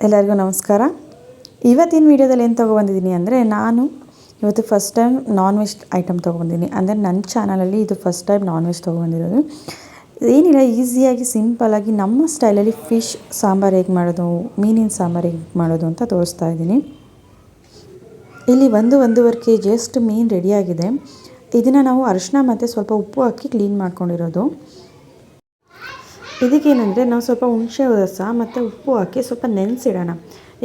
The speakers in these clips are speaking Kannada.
ಎಲ್ಲರಿಗೂ ನಮಸ್ಕಾರ. ಇವತ್ತಿನ ವೀಡಿಯೋದಲ್ಲಿ ಏನು ತೊಗೊಬಂದಿದ್ದೀನಿ ಅಂದರೆ, ನಾನು ಇವತ್ತು first time non veg item ತೊಗೊಬಂದಿದ್ದೀನಿ. ಅಂದರೆ ನನ್ನ ಚಾನಲಲ್ಲಿ ಇದು ಫಸ್ಟ್ ಟೈಮ್ ನಾನ್ ವೆಜ್ ತೊಗೊಬಂದಿರೋದು. ಏನಿಲ್ಲ, ಈಸಿಯಾಗಿ ಸಿಂಪಲ್ಲಾಗಿ ನಮ್ಮ ಸ್ಟೈಲಲ್ಲಿ ಫಿಶ್ ಸಾಂಬಾರು ಹೇಗೆ ಮಾಡೋದು, ಮೀನಿನ ಸಾಂಬಾರು ಹೇಗೆ ಮಾಡೋದು ಅಂತ ತೋರಿಸ್ತಾ ಇದ್ದೀನಿ. ಇಲ್ಲಿ 1-1.5 kg ಅಷ್ಟು ಮೀನು ರೆಡಿಯಾಗಿದೆ. ಇದನ್ನು ನಾವು ಅರಿಶಿನ ಮತ್ತು ಸ್ವಲ್ಪ ಉಪ್ಪು ಹಾಕಿ ಕ್ಲೀನ್ ಮಾಡ್ಕೊಂಡಿರೋದು. ಇದಕ್ಕೇನೆಂದರೆ, ನಾವು ಸ್ವಲ್ಪ ಹುಣಸೆ ರಸ ಮತ್ತು ಉಪ್ಪು ಹಾಕಿ ಸ್ವಲ್ಪ ನೆನೆಸಿಡೋಣ.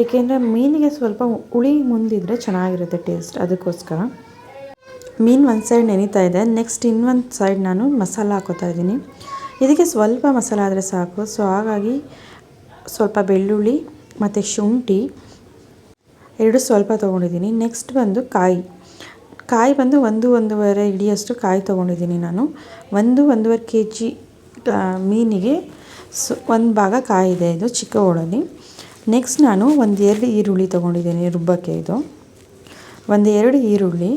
ಏಕೆಂದರೆ ಮೀನಿಗೆ ಸ್ವಲ್ಪ ಹುಳಿ ಮುಂದಿದ್ರೆ ಚೆನ್ನಾಗಿರುತ್ತೆ ಟೇಸ್ಟ್, ಅದಕ್ಕೋಸ್ಕರ. ಮೀನು ಒಂದು ಸೈಡ್ ನೆನೀತಾ ಇದೆ. ನೆಕ್ಸ್ಟ್ ಇನ್ನೊಂದು ಸೈಡ್ ನಾನು ಮಸಾಲ ಹಾಕೋತಾ ಇದ್ದೀನಿ. ಇದಕ್ಕೆ ಸ್ವಲ್ಪ ಮಸಾಲ ಆದರೆ ಸಾಕು. ಸೊ ಹಾಗಾಗಿ ಸ್ವಲ್ಪ ಬೆಳ್ಳುಳ್ಳಿ ಮತ್ತು ಶುಂಠಿ ಎರಡು ಸ್ವಲ್ಪ ತೊಗೊಂಡಿದ್ದೀನಿ. ನೆಕ್ಸ್ಟ್ ಬಂದು ಕಾಯಿ ಬಂದು 1-1.5 ಹಿಡಿಯಷ್ಟು ಕಾಯಿ ತೊಗೊಂಡಿದ್ದೀನಿ ನಾನು. 1-1.5 kg ಮೀನಿಗೆ ಒಂದು ಭಾಗ ಕಾಯಿ ಇದೆ, ಇದು ಚಿಕ್ಕ ಹೋಳಲ್ಲಿ. ನೆಕ್ಸ್ಟ್ ನಾನು 1-2 ಈರುಳ್ಳಿ ತೊಗೊಂಡಿದ್ದೀನಿ ರುಬ್ಬಕ್ಕೆ. ಇದು 1-2 ಈರುಳ್ಳಿ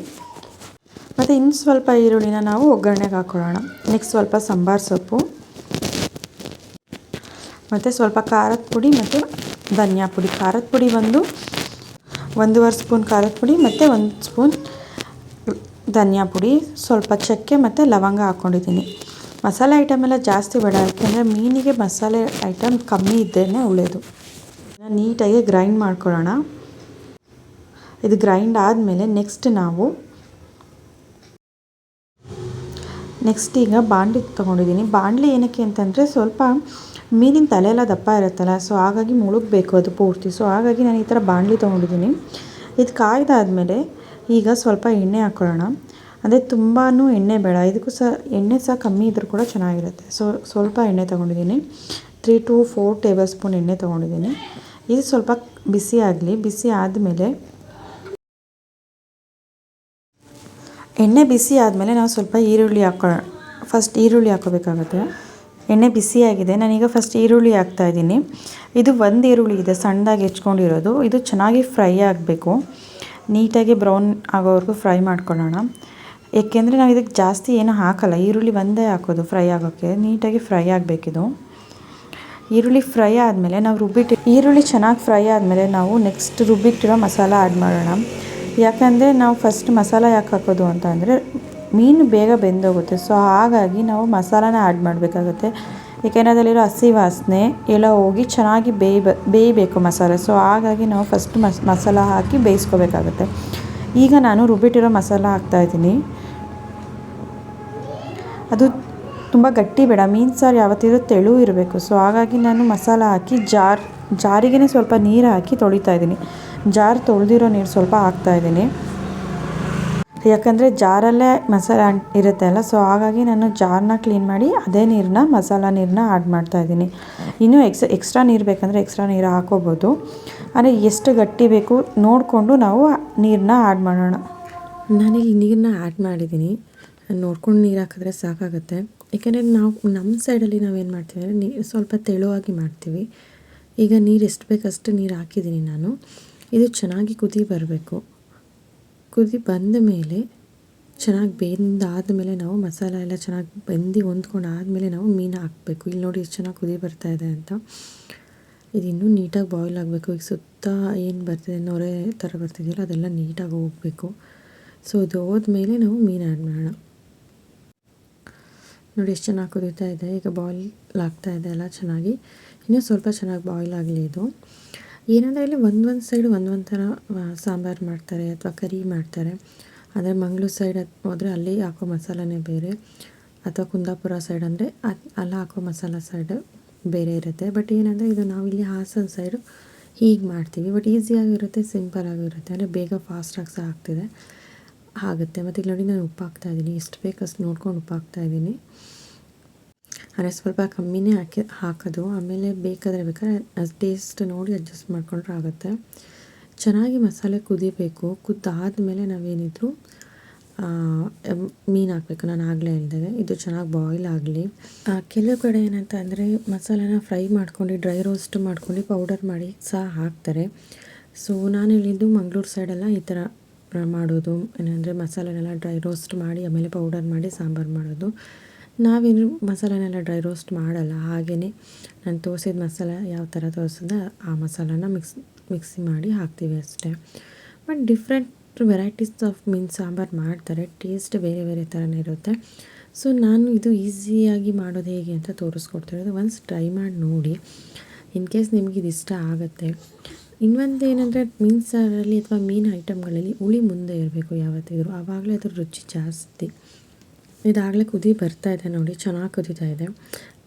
ಮತ್ತು ಇನ್ನು ಸ್ವಲ್ಪ ಈರುಳ್ಳಿನ ನಾವು ಒಗ್ಗರಣೆಗೆ ಹಾಕ್ಕೊಳ್ಳೋಣ. ನೆಕ್ಸ್ಟ್ ಸ್ವಲ್ಪ ಸಾಂಬಾರು ಸೊಪ್ಪು ಮತ್ತು ಸ್ವಲ್ಪ ಖಾರದ ಪುಡಿ ಮತ್ತು ಧನಿಯಾ ಪುಡಿ. ಖಾರದ ಪುಡಿ ಬಂದು 1.5 ಸ್ಪೂನ್ ಖಾರದ ಪುಡಿ ಮತ್ತು 1 ಸ್ಪೂನ್ ಧನಿಯಾ ಪುಡಿ, ಸ್ವಲ್ಪ ಚಕ್ಕೆ ಮತ್ತು ಲವಂಗ ಹಾಕ್ಕೊಂಡಿದ್ದೀನಿ. ಮಸಾಲೆ ಐಟಮ್ ಎಲ್ಲ ಜಾಸ್ತಿ ಬೇಡ, ಯಾಕೆಂದರೆ ಮೀನಿಗೆ ಮಸಾಲೆ ಐಟಮ್ ಕಮ್ಮಿ ಇದ್ದೇ ಒಳ್ಳೆಯದು. ನೀಟಾಗಿ ಗ್ರೈಂಡ್ ಮಾಡ್ಕೊಳ್ಳೋಣ. ಇದು ಗ್ರೈಂಡ್ ಆದಮೇಲೆ ನೆಕ್ಸ್ಟ್ ಈಗ ಬಾಣಲಿ ತೊಗೊಂಡಿದ್ದೀನಿ. ಬಾಣಲಿ ಏನಕ್ಕೆ ಅಂತಂದರೆ, ಸ್ವಲ್ಪ ಮೀನಿನ ತಲೆ ಎಲ್ಲ ದಪ್ಪ ಇರುತ್ತಲ್ಲ, ಸೊ ಹಾಗಾಗಿ ಮುಳುಗಬೇಕು ಅದು ಪೂರ್ತಿ. ಸೊ ಹಾಗಾಗಿ ನಾನು ಈ ಥರ ಬಾಣಲಿ ತೊಗೊಂಡಿದ್ದೀನಿ. ಇದು ಕಾಯ್ದಾದ್ಮೇಲೆ ಈಗ ಸ್ವಲ್ಪ ಎಣ್ಣೆ ಹಾಕ್ಕೊಳ್ಳೋಣ. ಅಂದರೆ ತುಂಬಾ ಎಣ್ಣೆ ಬೇಡ, ಇದಕ್ಕೂ ಎಣ್ಣೆ ಸಹ ಕಮ್ಮಿ ಇದ್ದರೂ ಕೂಡ ಚೆನ್ನಾಗಿರುತ್ತೆ. ಸೊ ಸ್ವಲ್ಪ ಎಣ್ಣೆ ತೊಗೊಂಡಿದ್ದೀನಿ. 3-4 ಟೇಬಲ್ ಸ್ಪೂನ್ ಎಣ್ಣೆ ತೊಗೊಂಡಿದ್ದೀನಿ. ಇದು ಸ್ವಲ್ಪ ಬಿಸಿ ಆಗಲಿ. ಬಿಸಿ ಆದಮೇಲೆ ಎಣ್ಣೆ ಬಿಸಿ ಆದಮೇಲೆ ನಾವು ಸ್ವಲ್ಪ ಈರುಳ್ಳಿ ಹಾಕ್ಕೊಳ್ಳೋಣ. ಫಸ್ಟ್ ಈರುಳ್ಳಿ ಹಾಕ್ಕೋಬೇಕಾಗುತ್ತೆ. ಎಣ್ಣೆ ಬಿಸಿಯಾಗಿದೆ, ನಾನೀಗ ಫಸ್ಟ್ ಈರುಳ್ಳಿ ಹಾಕ್ತಾಯಿದ್ದೀನಿ. ಇದು 1 ಈರುಳ್ಳಿ ಇದೆ, ಸಣ್ಣದಾಗಿ ಹೆಚ್ಕೊಂಡಿರೋದು. ಇದು ಚೆನ್ನಾಗಿ ಫ್ರೈ ಆಗಬೇಕು. ನೀಟಾಗಿ ಬ್ರೌನ್ ಆಗೋವರೆಗೂ ಫ್ರೈ ಮಾಡ್ಕೊಳ್ಳೋಣ. ಏಕೆಂದರೆ ನಾವು ಇದಕ್ಕೆ ಜಾಸ್ತಿ ಏನೂ ಹಾಕಲ್ಲ, ಈರುಳ್ಳಿ ಒಂದೇ ಹಾಕೋದು ಫ್ರೈ ಆಗೋಕ್ಕೆ. ನೀಟಾಗಿ ಫ್ರೈ ಆಗಬೇಕಿದು. ಈರುಳ್ಳಿ ಫ್ರೈ ಆದಮೇಲೆ ನಾವು ಈರುಳ್ಳಿ ಚೆನ್ನಾಗಿ ಫ್ರೈ ಆದಮೇಲೆ ನಾವು ನೆಕ್ಸ್ಟ್ ರುಬ್ಬಿಟ್ಟಿರೋ ಮಸಾಲ ಆ್ಯಡ್ ಮಾಡೋಣ. ಯಾಕಂದರೆ ನಾವು ಫಸ್ಟ್ ಮಸಾಲ ಯಾಕೆ ಹಾಕೋದು ಅಂತ ಅಂದರೆ, ಮೀನು ಬೇಗ ಬೆಂದೋಗುತ್ತೆ. ಸೊ ಹಾಗಾಗಿ ನಾವು ಮಸಾಲಾನ ಆ್ಯಡ್ ಮಾಡಬೇಕಾಗುತ್ತೆ. ಏಕೆಂದರೆ ಅದರಲ್ಲಿರೋ ಹಸಿ ವಾಸನೆ ಎಲ್ಲ ಹೋಗಿ ಚೆನ್ನಾಗಿ ಬೇಯಬೇಕು ಮಸಾಲೆ. ಸೊ ಹಾಗಾಗಿ ನಾವು ಫಸ್ಟ್ ಮಸಾಲ ಹಾಕಿ ಬೇಯಿಸ್ಕೋಬೇಕಾಗುತ್ತೆ. ಈಗ ನಾನು ರುಬ್ಬಿಟ್ಟಿರೋ ಮಸಾಲ ಹಾಕ್ತಾಯಿದ್ದೀನಿ. ಅದು ತುಂಬ ಗಟ್ಟಿ ಬೇಡ, ಮೀನು ಸಾರು ಯಾವತ್ತಿದ್ರೂ ತೆಳು ಇರಬೇಕು. ಸೊ ಹಾಗಾಗಿ ನಾನು ಮಸಾಲ ಹಾಕಿ ಜಾರಿಗೇ ಸ್ವಲ್ಪ ನೀರು ಹಾಕಿ ತೊಳಿತಾ ಇದ್ದೀನಿ. ಜಾರ್ ತೊಳೆದಿರೋ ನೀರು ಸ್ವಲ್ಪ ಹಾಕ್ತಾಯಿದ್ದೀನಿ. ಯಾಕಂದರೆ ಜಾರಲ್ಲೇ ಮಸಾಲ ಇರುತ್ತೆ ಅಲ್ಲ, ಸೊ ಹಾಗಾಗಿ ನಾನು ಜಾರನ್ನ ಕ್ಲೀನ್ ಮಾಡಿ ಅದೇ ನೀರನ್ನ ಮಸಾಲ ನೀರನ್ನ ಆ್ಯಡ್ ಮಾಡ್ತಾಯಿದ್ದೀನಿ. ಇನ್ನೂ ಎಕ್ಸ್ಟ್ರಾ ನೀರು ಬೇಕಂದರೆ ಎಕ್ಸ್ಟ್ರಾ ನೀರು ಹಾಕೋಬೋದು. ಅಂದರೆ ಎಷ್ಟು ಗಟ್ಟಿ ಬೇಕು ನೋಡಿಕೊಂಡು ನಾವು ನೀರನ್ನ ಆ್ಯಡ್ ಮಾಡೋಣ. ನಾನಿಲ್ಲಿ ನೀರನ್ನ ಆ್ಯಡ್ ಮಾಡಿದ್ದೀನಿ. ನೋಡ್ಕೊಂಡು ನೀರು ಹಾಕಿದ್ರೆ ಸಾಕಾಗುತ್ತೆ. ಏಕೆಂದರೆ ನಮ್ಮ ಸೈಡಲ್ಲಿ ನಾವೇನು ಮಾಡ್ತೀವಿ ಅಂದರೆ, ಸ್ವಲ್ಪ ತೆಳುವಾಗಿ ಮಾಡ್ತೀವಿ. ಈಗ ನೀರು ಎಷ್ಟು ಬೇಕಷ್ಟು ನೀರು ಹಾಕಿದ್ದೀನಿ ನಾನು. ಇದು ಚೆನ್ನಾಗಿ ಕುದಿ ಬರಬೇಕು. ಕುದಿ ಬಂದ ಮೇಲೆ ಚೆನ್ನಾಗಿ ಬೆಂದಾದಮೇಲೆ ನಾವು ಮಸಾಲ ಎಲ್ಲ ಚೆನ್ನಾಗಿ ಹೊಂದ್ಕೊಂಡು ಆದಮೇಲೆ ನಾವು ಮೀನು ಹಾಕಬೇಕು. ಇಲ್ಲಿ ನೋಡಿ ಎಷ್ಟು ಚೆನ್ನಾಗಿ ಕುದಿ ಬರ್ತಾಯಿದೆ ಅಂತ. ಇದು ಇನ್ನೂ ನೀಟಾಗಿ ಬಾಯ್ಲ್ ಆಗಬೇಕು. ಈಗ ಸುತ್ತ ಏನು ಬರ್ತಿದೆ, ನೊರೆ ಥರ ಬರ್ತಿದೆಯಲ್ಲ, ಅದೆಲ್ಲ ನೀಟಾಗಿ ಹೋಗಬೇಕು. ಸೊ ಇದು ಹೋದ್ಮೇಲೆ ನಾವು ಮೀನು ಆ್ಯಡ್ ಮಾಡೋಣ. ನೋಡಿ ಎಷ್ಟು ಚೆನ್ನಾಗಿ ಕುದೀತಾ ಇದೆ. ಈಗ ಬಾಯ್ಲ್ ಆಗ್ತಾಯಿದೆ ಎಲ್ಲ ಚೆನ್ನಾಗಿ. ಇನ್ನೂ ಸ್ವಲ್ಪ ಚೆನ್ನಾಗಿ ಬಾಯ್ಲ್ ಆಗಲಿ ಇದು. ಏನಂದರೆ ಇಲ್ಲಿ ಒಂದೊಂದು ಸೈಡು ಒಂದೊಂದು ಥರ ಸಾಂಬಾರು ಮಾಡ್ತಾರೆ ಅಥವಾ ಕರಿ ಮಾಡ್ತಾರೆ. ಆದರೆ ಮಂಗಳೂರು ಸೈಡ್ ಹೋದರೆ ಅಲ್ಲಿ ಹಾಕೋ ಮಸಾಲನೇ ಬೇರೆ, ಅಥವಾ ಕುಂದಾಪುರ ಸೈಡ್ ಅಂದರೆ ಅಲ್ಲಿ ಹಾಕೋ ಮಸಾಲ ಸೈಡು ಬೇರೆ ಇರುತ್ತೆ. ಬಟ್ ಏನಂದರೆ ಇದು ನಾವಿಲ್ಲಿ ಹಾಸನ ಸೈಡು ಹೀಗೆ ಮಾಡ್ತೀವಿ. ಬಟ್ ಈಸಿಯಾಗಿರುತ್ತೆ, ಸಿಂಪಲಾಗಿರುತ್ತೆ. ಅಂದರೆ ಬೇಗ ಫಾಸ್ಟಾಗಿ ಸಹ ಆಗುತ್ತೆ. ಮತ್ತು ಇಲ್ಲಿ ನೋಡಿ ನಾನು ಉಪ್ಪು ಹಾಕ್ತಾಯಿದ್ದೀನಿ. ಎಷ್ಟು ಬೇಕಷ್ಟು ನೋಡ್ಕೊಂಡು ಉಪ್ಪು ಹಾಕ್ತಾಯಿದ್ದೀನಿ. ಅಂದರೆ ಸ್ವಲ್ಪ ಕಮ್ಮಿನೇ ಹಾಕೋದು. ಆಮೇಲೆ ಬೇಕಾದರೆ ಟೇಸ್ಟ್ ನೋಡಿ ಅಡ್ಜಸ್ಟ್ ಮಾಡಿಕೊಂಡ್ರೆ ಆಗುತ್ತೆ. ಚೆನ್ನಾಗಿ ಮಸಾಲೆ ಕುದಿಬೇಕು. ಕುದ್ದಾದಮೇಲೆ ನಾವೇನಿದ್ರು ಮೀನು ಹಾಕಬೇಕು. ನಾನು ಆಗಲೇ ಹೇಳಿದಾಗ ಇದು ಚೆನ್ನಾಗಿ ಬಾಯ್ಲ್ ಆಗಲಿ. ಕೆಲವು ಕಡೆ ಏನಂತ ಅಂದರೆ, ಮಸಾಲೆನ ಫ್ರೈ ಮಾಡ್ಕೊಂಡು ಡ್ರೈ ರೋಸ್ಟ್ ಮಾಡ್ಕೊಂಡು ಪೌಡರ್ ಮಾಡಿ ಸಹ ಹಾಕ್ತಾರೆ. ಸೊ ನಾನು ಹೇಳಿದ್ದು ಮಂಗಳೂರು ಸೈಡೆಲ್ಲ ಈ ಥರ ಮಾಡೋದು. ಏನಂದರೆ ಮಸಾಲೆನೆಲ್ಲ ಡ್ರೈ ರೋಸ್ಟ್ ಮಾಡಿ ಆಮೇಲೆ ಪೌಡರ್ ಮಾಡಿ ಸಾಂಬಾರು ಮಾಡೋದು. ನಾವೇನು ಮಸಾಲನೆಲ್ಲ ಡ್ರೈ ರೋಸ್ಟ್ ಮಾಡಲ್ಲ, ಹಾಗೆಯೇ ನಾನು ತೋರಿಸಿದ ಮಸಾಲ ಯಾವ ಥರ ತೋರಿಸಿದೆ ಆ ಮಸಾಲಾನ ಮಿಕ್ಸಿ ಮಾಡಿ ಹಾಕ್ತೀವಿ ಅಷ್ಟೇ. ಬಟ್ ಡಿಫ್ರೆಂಟ್ ವೆರೈಟೀಸ್ ಆಫ್ ಮೀನು ಸಾಂಬಾರು ಮಾಡ್ತಾರೆ, ಟೇಸ್ಟ್ ಬೇರೆ ಬೇರೆ ಥರನೇ ಇರುತ್ತೆ. ಸೊ ನಾನು ಇದು ಈಸಿಯಾಗಿ ಮಾಡೋದು ಹೇಗೆ ಅಂತ ತೋರಿಸ್ಕೊಡ್ತಿರೋದು. ಒನ್ಸ್ ಟ್ರೈ ಮಾಡಿ ನೋಡಿ, ಇನ್ ಕೇಸ್ ನಿಮಗೆ ಇದು ಇಷ್ಟ ಆಗುತ್ತೆ. ಇನ್ನೊಂದು ಏನಂದರೆ ಮೀನು ಸಾರಲ್ಲಿ ಅಥವಾ ಮೀನು ಐಟಮ್ಗಳಲ್ಲಿ ಹುಳಿ ಮುಂದೆ ಇರಬೇಕು ಯಾವತ್ತಿದ್ರು, ಆವಾಗಲೇ ಅದ್ರ ರುಚಿ ಜಾಸ್ತಿ. ಇದಾಗಲೇ ಕುದಿ ಬರ್ತಾಯಿದೆ ನೋಡಿ, ಚೆನ್ನಾಗಿ ಕುದೀತಾ ಇದೆ.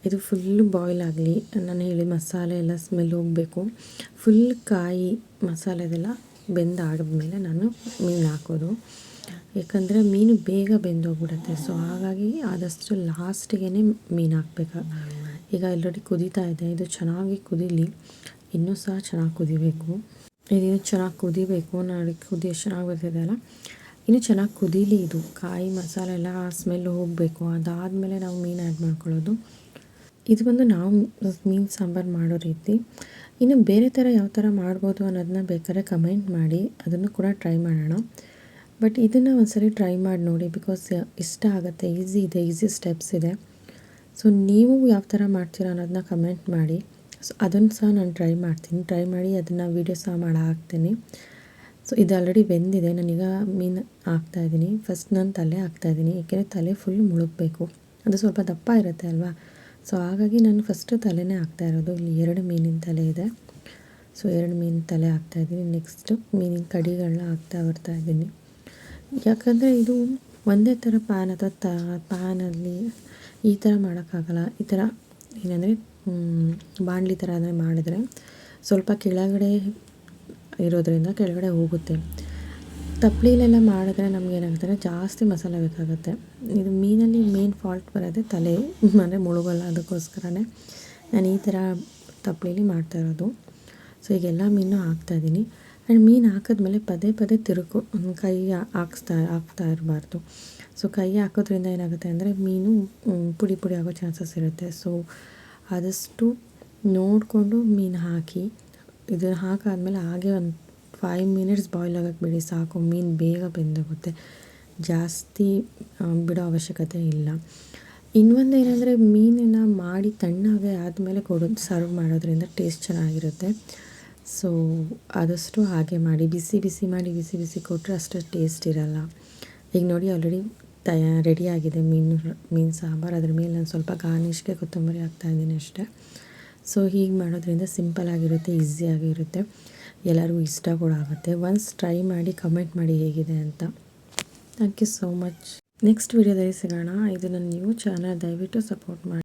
ಇದು ಫುಲ್ಲು ಬಾಯ್ಲ್ ಆಗಲಿ, ನಾನು ಹೇಳಿದ ಮಸಾಲೆ ಎಲ್ಲ ಸ್ಮೆಲ್ ಹೋಗಬೇಕು. ಫುಲ್ ಕಾಯಿ ಮಸಾಲೆದೆಲ್ಲ ಬೆಂದಾಡಿದ್ಮೇಲೆ ನಾನು ಮೀನು ಹಾಕೋದು, ಯಾಕಂದರೆ ಮೀನು ಬೇಗ ಬೆಂದೋಗ್ಬಿಡುತ್ತೆ. ಸೊ ಹಾಗಾಗಿ ಆದಷ್ಟು ಲಾಸ್ಟಿಗೆ ಮೀನು ಹಾಕ್ಬೇಕು. ಈಗ ಆಲ್ರೆಡಿ ಕುದೀತಾ ಇದೆ, ಇದು ಚೆನ್ನಾಗಿ ಕುದೀಲಿ, ಇನ್ನೂ ಸಹ ಚೆನ್ನಾಗಿ ಕುದಿಬೇಕು. ಇದಿನ್ನೂ ಚೆನ್ನಾಗಿ ಕುದಿಬೇಕು, ನೋಡಿ ಕುದಿ ಎಷ್ಟು ಚೆನ್ನಾಗಿ ಬರ್ತಿದೆ ಅಲ್ಲ. ಇನ್ನೂ ಚೆನ್ನಾಗಿ ಕುದೀಲಿ, ಇದು ಕಾಯಿ ಮಸಾಲೆ ಎಲ್ಲ ಸ್ಮೆಲ್ ಹೋಗಬೇಕು. ಅದಾದಮೇಲೆ ನಾವು ಮೀನು ಆ್ಯಡ್ ಮಾಡ್ಕೊಳ್ಳೋದು. ಇದು ಬಂದು ನಾವು ಮೀನು ಸಾಂಬಾರು ಮಾಡೋ ರೀತಿ. ಇನ್ನು ಬೇರೆ ಥರ ಯಾವ ಥರ ಮಾಡ್ಬೋದು ಅನ್ನೋದನ್ನ ಬೇಕಾದ್ರೆ ಕಮೆಂಟ್ ಮಾಡಿ, ಅದನ್ನು ಕೂಡ ಟ್ರೈ ಮಾಡೋಣ. ಬಟ್ ಇದನ್ನು ಒಂದ್ಸರಿ ಟ್ರೈ ಮಾಡಿ ನೋಡಿ, ಬಿಕಾಸ್ ಇಷ್ಟ ಆಗುತ್ತೆ, ಈಸಿ ಇದೆ, ಈಸಿ ಸ್ಟೆಪ್ಸ್ ಇದೆ. ಸೊ ನೀವು ಯಾವ ಥರ ಮಾಡ್ತೀರಾ ಅನ್ನೋದನ್ನ ಕಮೆಂಟ್ ಮಾಡಿ. ಸೊ ಅದನ್ನು ಸಹ ನಾನು ಟ್ರೈ ಮಾಡ್ತೀನಿ, ಟ್ರೈ ಮಾಡಿ ಅದನ್ನು ವೀಡಿಯೋ ಸಹ ಮಾಡಿ ಹಾಕ್ತೀನಿ. ಸೊ ಇದು ಆಲ್ರೆಡಿ ಬೆಂದಿದೆ, ನಾನೀಗ ಮೀನು ಹಾಕ್ತಾಯಿದ್ದೀನಿ. ಫಸ್ಟ್ ನಾನು ತಲೆ ಹಾಕ್ತಾಯಿದ್ದೀನಿ, ಏಕೆಂದರೆ ತಲೆ ಫುಲ್ ಮುಳುಗಬೇಕು, ಅದು ಸ್ವಲ್ಪ ದಪ್ಪ ಇರುತ್ತೆ ಅಲ್ವಾ. ಸೊ ಹಾಗಾಗಿ ನಾನು ಫಸ್ಟು ತಲೆನೇ ಹಾಕ್ತಾಯಿರೋದು. ಇಲ್ಲಿ 2 ಮೀನಿನ ತಲೆ ಇದೆ, ಸೊ 2 ಮೀನಿನ ತಲೆ ಹಾಕ್ತಾಯಿದ್ದೀನಿ. ನೆಕ್ಸ್ಟು ಮೀನಿನ ಕಡಿಗಳನ್ನ ಹಾಕ್ತಾ ಬರ್ತಾಯಿದ್ದೀನಿ. ಯಾಕಂದರೆ ಇದು ಒಂದೇ ಥರ ಪ್ಯಾನ್ ಅಥವಾ ಪ್ಯಾನಲ್ಲಿ ಈ ಥರ ಮಾಡೋಕ್ಕಾಗಲ್ಲ. ಈ ಥರ ಏನಂದರೆ ಬಾಣಲಿ ಥರ ಆದರೆ ಮಾಡಿದರೆ ಸ್ವಲ್ಪ ಕೆಳಗಡೆ ಇರೋದ್ರಿಂದ ಕೆಳಗಡೆ ಹೋಗುತ್ತೆ. ತಪ್ಪಲಿಲೆಲ್ಲ ಮಾಡಿದ್ರೆ ನಮಗೇನಾಗುತ್ತೆ ಜಾಸ್ತಿ ಮಸಾಲೆ ಬೇಕಾಗುತ್ತೆ. ಇದು ಮೀನಲ್ಲಿ ಮೇನ್ ಫಾಲ್ಟ್ ಬರೋದೇ ತಲೆ, ಅಂದರೆ ಮುಳುಗಲ್ಲ, ಅದಕ್ಕೋಸ್ಕರನೇ ನಾನು ಈ ಥರ ತಪ್ಪಲಿಲಿ ಮಾಡ್ತಾಯಿರೋದು. ಸೊ ಈಗೆಲ್ಲ ಮೀನು ಹಾಕ್ತಾಯಿದ್ದೀನಿ. ಆ್ಯಂಡ್ ಮೀನು ಹಾಕಿದ್ಮೇಲೆ ಪದೇ ಪದೇ ತಿರುಗು, ಕೈ ಹಾಕ್ತಾ ಇರಬಾರ್ದು. ಸೊ ಕೈ ಹಾಕೋದ್ರಿಂದ ಏನಾಗುತ್ತೆ ಅಂದರೆ ಮೀನು ಪುಡಿ ಪುಡಿ ಆಗೋ ಚಾನ್ಸಸ್ ಇರುತ್ತೆ. ಸೊ ಆದಷ್ಟು ನೋಡಿಕೊಂಡು ಮೀನು ಹಾಕಿ, ಇದನ್ನು ಹಾಕಾದ್ಮೇಲೆ ಹಾಗೆ ಒಂದು 5 ಮಿನಿಟ್ಸ್ ಬಾಯ್ಲ್ ಆಗೋಕ್ಕೆ ಬಿಡಿ ಸಾಕು. ಮೀನು ಬೇಗ ಬೆಂದೋಗುತ್ತೆ, ಜಾಸ್ತಿ ಬಿಡೋ ಅವಶ್ಯಕತೆ ಇಲ್ಲ. ಇನ್ನೊಂದು ಏನಂದರೆ ಮೀನನ್ನು ಮಾಡಿ ತಣ್ಣಗೆ ಆದಮೇಲೆ ಸರ್ವ್ ಮಾಡೋದ್ರಿಂದ ಟೇಸ್ಟ್ ಚೆನ್ನಾಗಿರುತ್ತೆ. ಸೊ ಆದಷ್ಟು ಹಾಗೆ ಮಾಡಿ, ಬಿಸಿ ಬಿಸಿ ಮಾಡಿ ಬಿಸಿ ಬಿಸಿ ಕೊಟ್ಟರೆ ಅಷ್ಟು ಟೇಸ್ಟ್ ಇರಲ್ಲ. ಈಗ ನೋಡಿ ಆಲ್ರೆಡಿ ರೆಡಿಯಾಗಿದೆ ಮೀನು ಸಾಂಬಾರು. ಅದ್ರ ಮೇಲೆ ನಾನು ಸ್ವಲ್ಪ ಗಾರ್ನಿಷ್ಗೆ ಕೊತ್ತಂಬರಿ ಹಾಕ್ತಾಯಿದ್ದೀನಿ ಅಷ್ಟೇ. ಸೊ ಹೀಗೆ ಮಾಡೋದ್ರಿಂದ ಸಿಂಪಲ್ಲಾಗಿರುತ್ತೆ, ಈಸಿಯಾಗಿರುತ್ತೆ, ಎಲ್ಲರಿಗೂ ಇಷ್ಟ ಕೂಡ ಆಗುತ್ತೆ. ಒನ್ಸ್ ಟ್ರೈ ಮಾಡಿ ಕಮೆಂಟ್ ಮಾಡಿ ಹೇಗಿದೆ ಅಂತ. Thank you so much. Next ವೀಡಿಯೋದಲ್ಲಿ ಸಿಗೋಣ. ಇದು ನನ್ನ ನ್ಯೂ ಚಾನಲ್, ದಯವಿಟ್ಟು ಸಪೋರ್ಟ್ ಮಾಡಿ.